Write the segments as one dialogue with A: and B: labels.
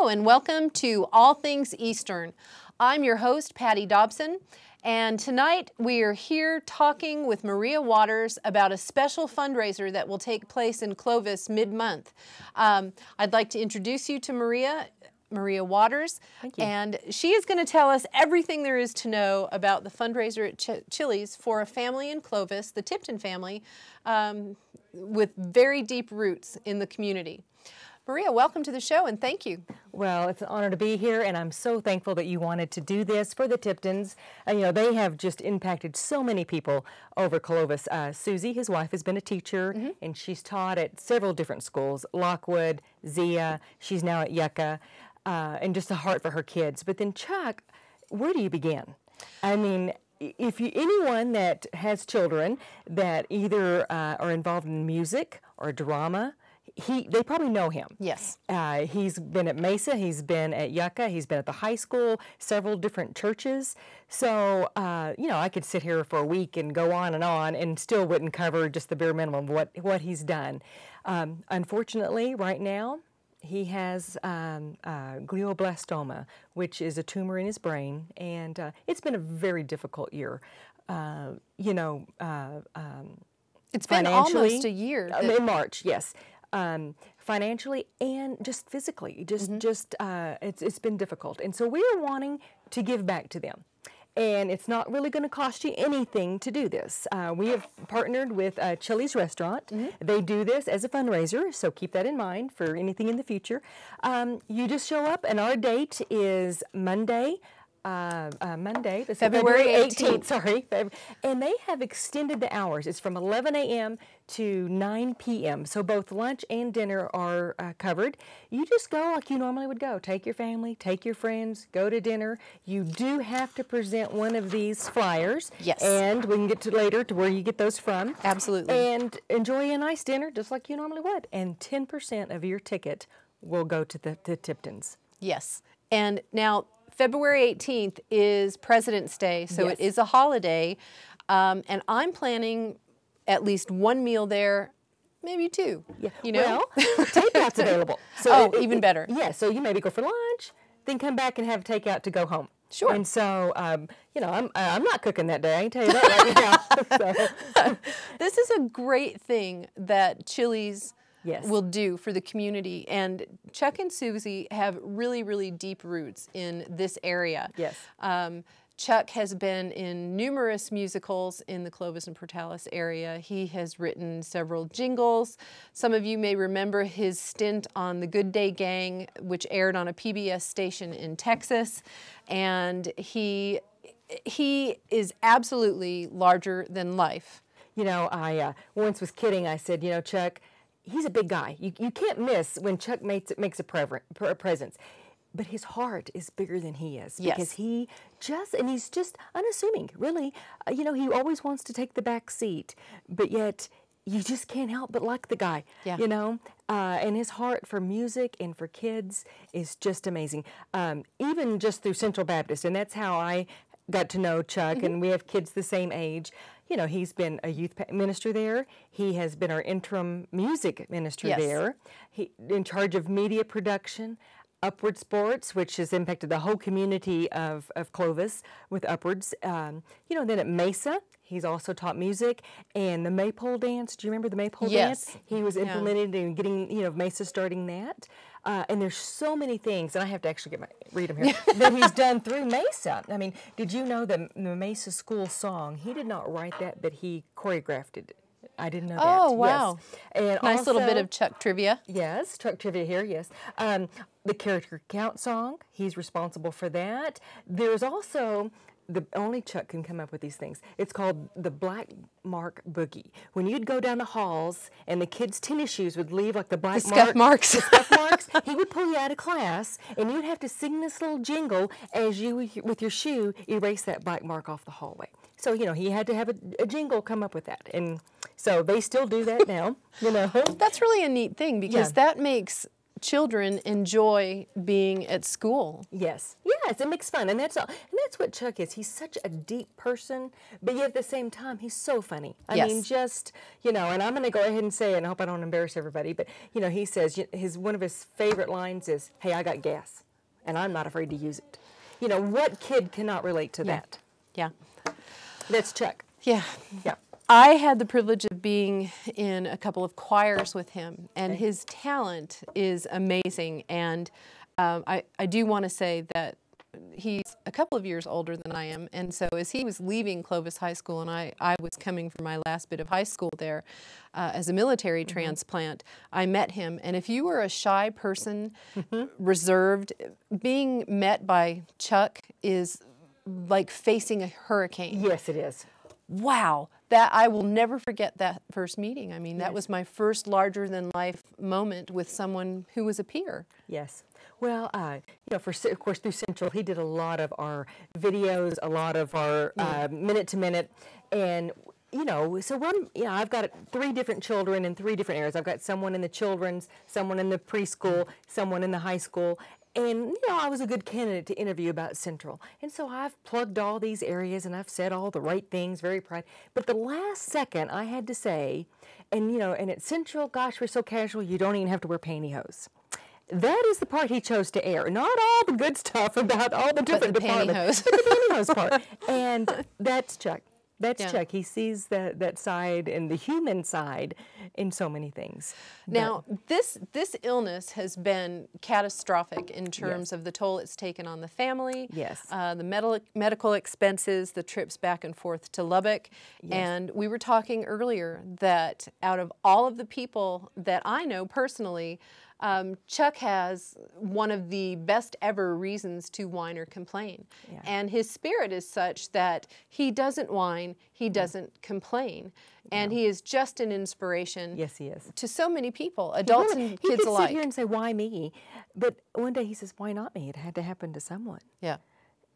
A: and welcome to All Things Eastern. I'm your host, Patti Dobson, and tonight we are here talking with Maria Waters about a special fundraiser that will take place in Clovis mid-month. I'd like to introduce you to Maria Waters.
B: Thank you.
A: And she is going to tell us everything there is to know about the fundraiser at Chili's for a family in Clovis, the Tipton family, with very deep roots in the community. Maria, welcome to the show and thank you.
B: Well, it's an honor to be here, and I'm so thankful that you wanted to do this for the Tiptons. You know, they have just impacted so many people over Clovis. Susie, his wife, has been a teacher, and she's taught at several different schools, Lockwood, Zia, she's now at Yucca, and just a heart for her kids. But then Chuck, where do you begin? I mean, if anyone that has children that either are involved in music or drama, they probably know him.
A: Yes.
B: He's been at Mesa, he's been at Yucca, he's been at the high school, several different churches. So, you know, I could sit here for a week and go on and still wouldn't cover just the bare minimum of what he's done. Unfortunately, right now, he has glioblastoma, which is a tumor in his brain, and it's been a very difficult year. You know,
A: it's been almost a year.
B: In March, yes. Financially and just physically, it's been difficult. And so we are wanting to give back to them. And it's not really going to cost you anything to do this. We have partnered with Chili's Restaurant. They do this as a fundraiser, so keep that in mind for anything in the future. You just show up, and our date is Monday, February 18th, sorry. And they have extended the hours. It's from 11 a.m. to 9 p.m. So both lunch and dinner are covered. You just go like you normally would go. Take your family, take your friends, go to dinner. You do have to present one of these flyers.
A: Yes.
B: And we can get to later to where you get those from.
A: Absolutely.
B: And enjoy a nice dinner just like you normally would. And 10% of your ticket will go to the Tiptons.
A: Yes. And now, February 18th is President's Day, so
B: Yes.
A: it is a holiday, and I'm planning at least one meal there, maybe two.
B: Yeah.
A: You know?
B: Well, takeout's available. So
A: even better.
B: Yeah, so you maybe go for lunch, then come back and have takeout to go home.
A: Sure.
B: And so, you know, I'm not cooking that day. I can tell you that right now. So.
A: This is a great thing that Chili's
B: Yes.
A: will do for the community. And Chuck and Susie have really, really deep roots in this area.
B: Yes.
A: Chuck has been in numerous musicals in the Clovis and Portales area. He has written several jingles. Some of you may remember his stint on The Good Day Gang, which aired on a PBS station in Texas. And he is absolutely larger than life.
B: You know, I once was kidding. I said, you know, Chuck, he's a big guy. You can't miss when Chuck makes a presence. But his heart is bigger than he is.
A: Yes.
B: Because he's just unassuming, really. You know, he always wants to take the back seat, but yet you just can't help but like the guy, you know? And his heart for music and for kids is just amazing. Even just through Central Baptist, and that's how I got to know Chuck, and we have kids the same age. You know, he's been a youth minister there. He has been our interim music minister there. He in charge of media production. Upward Sports, which has impacted the whole community of Clovis with Upwards. You know, then at Mesa, he's also taught music. And the Maypole dance, do you remember the Maypole dance? He was implemented in getting, you know, Mesa starting that. And there's so many things, and I have to actually read them here, that he's done through Mesa. I mean, did you know the Mesa school song, he did not write that, but he choreographed it. I didn't know that.
A: Oh, wow.
B: Yes. And
A: nice
B: also,
A: little bit of Chuck trivia.
B: Yes, Chuck trivia here, yes. The character count song, he's responsible for that. There's also, only Chuck can come up with these things. It's called the Black Mark Boogie. When you'd go down the halls and the kids' tennis shoes would leave like the black
A: scuff marks.
B: The scuff marks, he would pull you out of class and you'd have to sing this little jingle as you, with your shoe, erase that black mark off the hallway. So, you know, he had to have a jingle come up with that. And so they still do that now, you know.
A: That's really a neat thing because that makes children enjoy being at school.
B: Yes, yes, it makes fun, and that's what Chuck is. He's such a deep person, but yet at the same time, he's so funny. I mean, just, you know, and I'm going to go ahead and say it, and I hope I don't embarrass everybody, but, you know, he says, one of his favorite lines is, "Hey, I got gas, and I'm not afraid to use it." You know, what kid cannot relate to that?
A: Yeah.
B: That's Chuck.
A: Yeah.
B: Yeah.
A: I had the privilege of being in a couple of choirs with him, and his talent is amazing. And I do want to say that he's a couple of years older than I am, and so as he was leaving Clovis High School, and I was coming for my last bit of high school there as a military transplant, I met him. And if you were a shy person, reserved, being met by Chuck is like facing a hurricane.
B: Yes, it is.
A: Wow, that I will never forget that first meeting. I mean, that was my first larger-than-life moment with someone who was a peer.
B: Yes. Well, you know, of course, through Central, he did a lot of our videos, a lot of our minute-to-minute, and you know, so I've got 3 different children in 3 different areas. I've got someone in the children's, someone in the preschool, someone in the high school. And, you know, I was a good candidate to interview about Central. And so I've plugged all these areas and I've said all the right things, very proud. But the last second I had to say, and, you know, and at Central, gosh, we're so casual, you don't even have to wear pantyhose. That is the part he chose to air. Not all the good stuff about all the different departments. But the pantyhose part. And that's Chuck. That's Chuck. He sees that side and the human side in so many things.
A: Now, this illness has been catastrophic in terms of the toll it's taken on the family, the medical expenses, the trips back and forth to Lubbock. And we were talking earlier that out of all of the people that I know personally, Chuck has one of the best ever reasons to whine or complain. And his spirit is such that he doesn't whine, he doesn't complain. And he is just an inspiration to so many people, adults and kids alike.
B: He could sit here and say, why me? But one day he says, why not me? It had to happen to someone.
A: Yeah.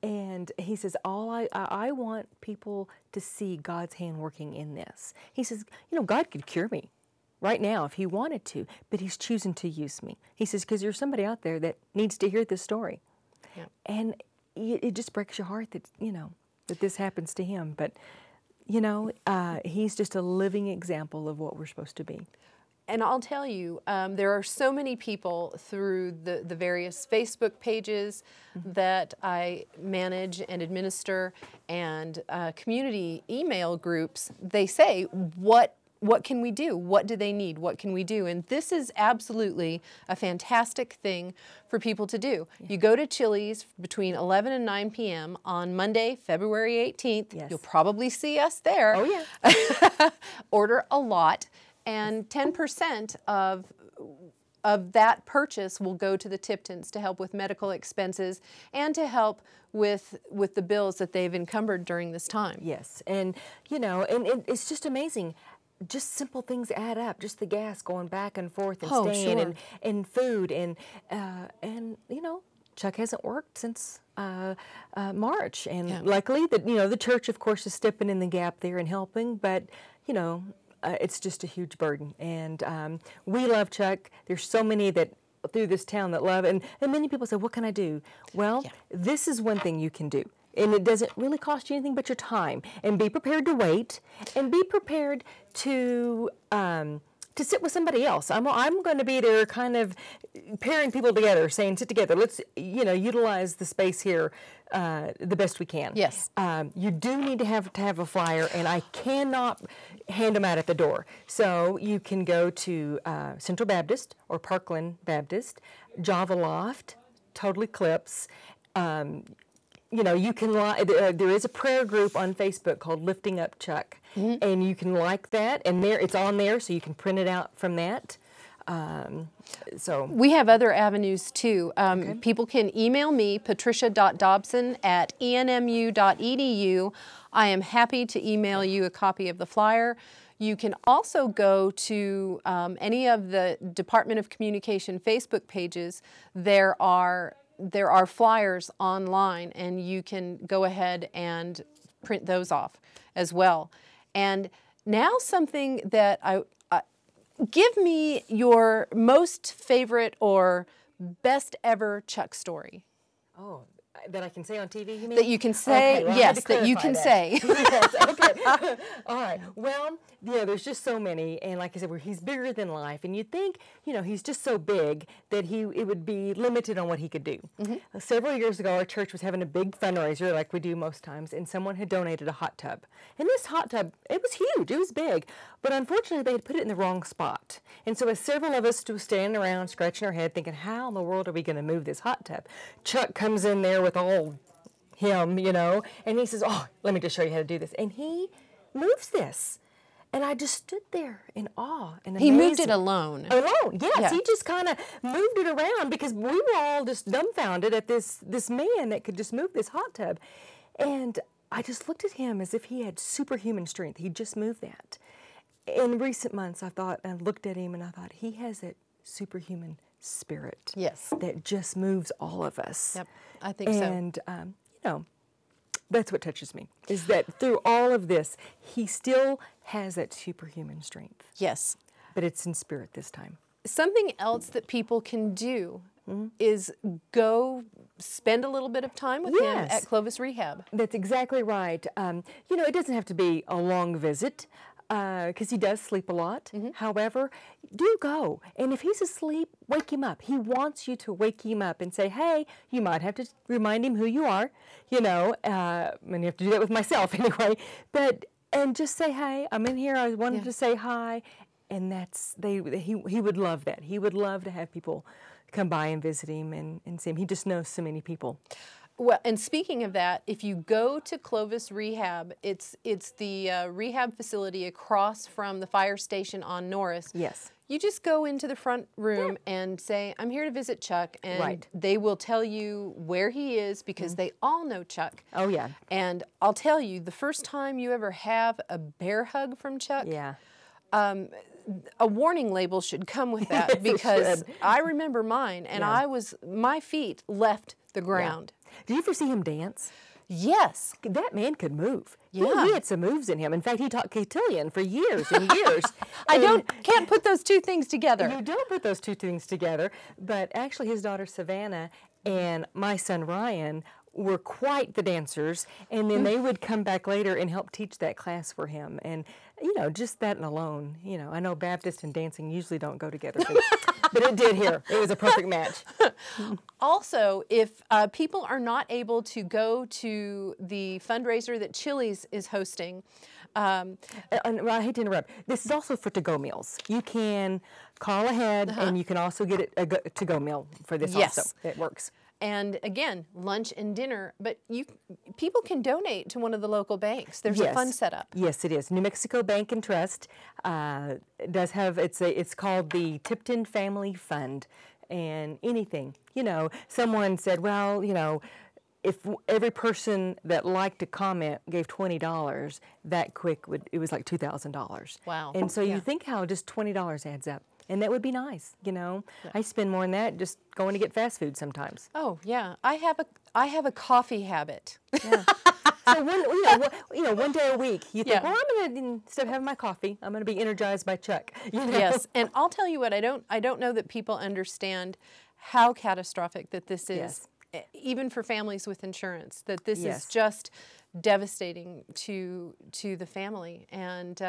B: And he says, I want people to see God's hand working in this. He says, you know, God could cure me right now if he wanted to, but he's choosing to use me. He says, because there's somebody out there that needs to hear this story. And it just breaks your heart that, you know, that this happens to him. But, you know, he's just a living example of what we're supposed to be.
A: And I'll tell you, there are so many people through the various Facebook pages that I manage and administer and community email groups. They say, what can we do? What do they need? What can we do? And this is absolutely a fantastic thing for people to do. You go to Chili's between 11 and 9 p.m. on Monday, February 18th. You'll probably see us there.
B: Oh, yeah.
A: Order a lot, and 10% of that purchase will go to the Tiptons to help with medical expenses and to help with the bills that they've encumbered during this time.
B: Yes, and, you know, and it's just amazing. Just simple things add up. Just the gas going back and forth and staying and food and you know, Chuck hasn't worked since March, and luckily that, you know, the church of course is stepping in the gap there and helping, but you know, it's just a huge burden. And we love Chuck. There's so many that through this town that love, and many people say, what can I do? Well, this is one thing you can do. And it doesn't really cost you anything but your time. And be prepared to wait, and be prepared to sit with somebody else. I'm going to be there, kind of pairing people together, saying, sit together. Let's, you know, utilize the space here the best we can.
A: Yes.
B: You do need to have a flyer, and I cannot hand them out at the door. So you can go to Central Baptist or Parkland Baptist, Java Loft, Total Eclipse. You know, you can there is a prayer group on Facebook called Lifting Up Chuck, and you can like that, and it's on there, so you can print it out from that. So
A: we have other avenues too. People can email me, patricia.dobson@enmu.edu. I am happy to email you a copy of the flyer. You can also go to any of the Department of Communication Facebook pages. There are flyers online, and you can go ahead and print those off as well. And now something that Give me your most favorite or best ever Chuck story.
B: Oh, that I can say on TV, you mean?
A: That you can say,
B: okay, well,
A: yes, that you can say.
B: Yes, okay. All right. Well, yeah, there's just so many, and like I said, he's bigger than life, and you'd think, he's just so big that it would be limited on what he could do. Several years ago, our church was having a big fundraiser, like we do most times, and someone had donated a hot tub. And this hot tub, it was huge, it was big, but unfortunately, they had put it in the wrong spot. And so as several of us were standing around, scratching our head, thinking, how in the world are we going to move this hot tub? Chuck comes in there with all him, and he says, oh, let me just show you how to do this. And he moves this. And I just stood there in awe and amazed.
A: He moved it alone.
B: Alone, yes.
A: Yeah.
B: He just kind of moved it around because we were all just dumbfounded at this man that could just move this hot tub. And I just looked at him as if he had superhuman strength. He just moved that. In recent months, I looked at him and I thought, he has that superhuman spirit.
A: Yes.
B: That just moves all of us.
A: Yep, I think so.
B: And, that's what touches me, is that through all of this, he still has that superhuman strength.
A: Yes.
B: But it's in spirit this time.
A: Something else that people can do is go spend a little bit of time with him at Clovis Rehab.
B: That's exactly right. It doesn't have to be a long visit because he does sleep a lot. However, do go. And if he's asleep, wake him up. He wants you to wake him up and say, hey, you might have to remind him who you are, and you have to do that with myself anyway. And just say, hey, I'm in here. I wanted to say hi. And he would love that. He would love to have people come by and visit him and see him. He just knows so many people.
A: Well, and speaking of that, if you go to Clovis Rehab, it's the rehab facility across from the fire station on Norris.
B: Yes.
A: You just go into the front room and say, I'm here to visit Chuck, and they will tell you where he is because they all know Chuck.
B: Oh, yeah.
A: And I'll tell you, the first time you ever have a bear hug from Chuck, a warning label should come with that because I remember mine, and my feet left the ground.
B: Did you ever see him dance?
A: Yes.
B: That man could move.
A: Yeah.
B: He had some moves in him. In fact, he taught cotillion for years and years.
A: Can't put those two things together.
B: You don't put those two things together. But actually, his daughter Savannah and my son Ryan were quite the dancers. And then they would come back later and help teach that class for him. And, just that alone, I know Baptist and dancing usually don't go together. But it did here. It was a perfect match.
A: Also, if people are not able to go to the fundraiser that Chili's is hosting,
B: and I hate to interrupt. This is also for to-go meals. You can call ahead, and you can also get a to-go meal for this also. It works.
A: And again, lunch and dinner, but people can donate to one of the local banks. There's a fund set up.
B: Yes, it is. New Mexico Bank and Trust does have, it's called the Tipton Family Fund. And anything, someone said, well, if every person that liked to comment gave $20, that quick it was like $2,000.
A: Wow.
B: And so you think how just $20 adds up. And that would be nice, I spend more than that just going to get fast food sometimes.
A: Oh yeah, I have a coffee habit.
B: Yeah. So one day a week, you think, well, I'm going to, instead of having my coffee, I'm going to be energized by Chuck.
A: Yes, and I'll tell you what, I don't know that people understand how catastrophic that this is, even for families with insurance. That this is just devastating to the family, and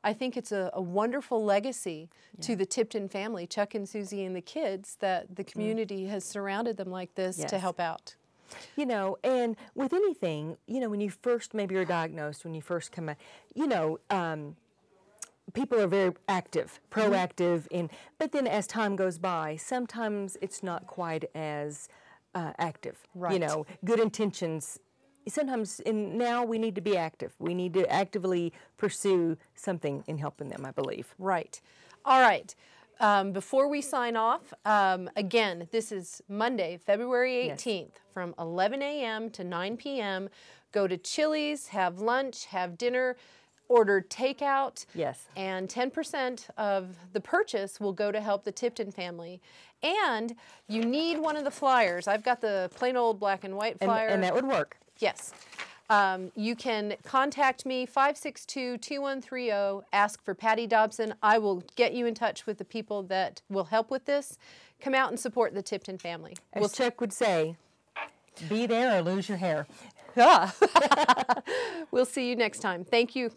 A: I think it's a wonderful legacy to the Tipton family, Chuck and Susie and the kids, that the community has surrounded them like this to help out.
B: And with anything, when you first maybe you're diagnosed, when you first come out, people are very active, proactive, but then as time goes by, sometimes it's not quite as active.
A: Right.
B: Good intentions. Sometimes, now we need to be active. We need to actively pursue something in helping them, I believe.
A: Right. All right. Before we sign off, again, this is Monday, February 18th, from 11 a.m. to 9 p.m. Go to Chili's, have lunch, have dinner, order takeout.
B: Yes.
A: And 10% of the purchase will go to help the Tipton family. And you need one of the flyers. I've got the plain old black and white flyer.
B: And that would work.
A: Yes. You can contact me, 562-2130, ask for Patti Dobson. I will get you in touch with the people that will help with this. Come out and support the Tipton family.
B: As Chuck would say, be there or lose your hair.
A: We'll see you next time. Thank you.